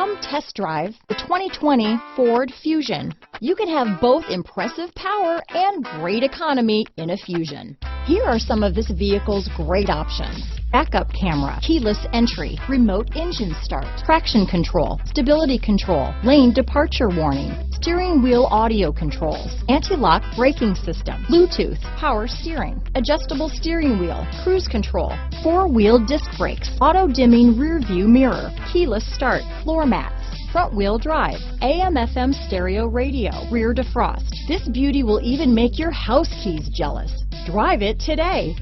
Come test drive the 2020 Ford Fusion. You can have both impressive power and great economy in a Fusion. Here are some of this vehicle's great options: backup camera, keyless entry, remote engine start, traction control, stability control, lane departure warning, steering wheel audio controls, anti-lock braking system, Bluetooth, power steering, adjustable steering wheel, cruise control, four-wheel disc brakes, auto-dimming rear view mirror, keyless start, floor mats, front-wheel drive, AM/FM stereo radio, rear defrost. This beauty will even make your house keys jealous. Drive it today.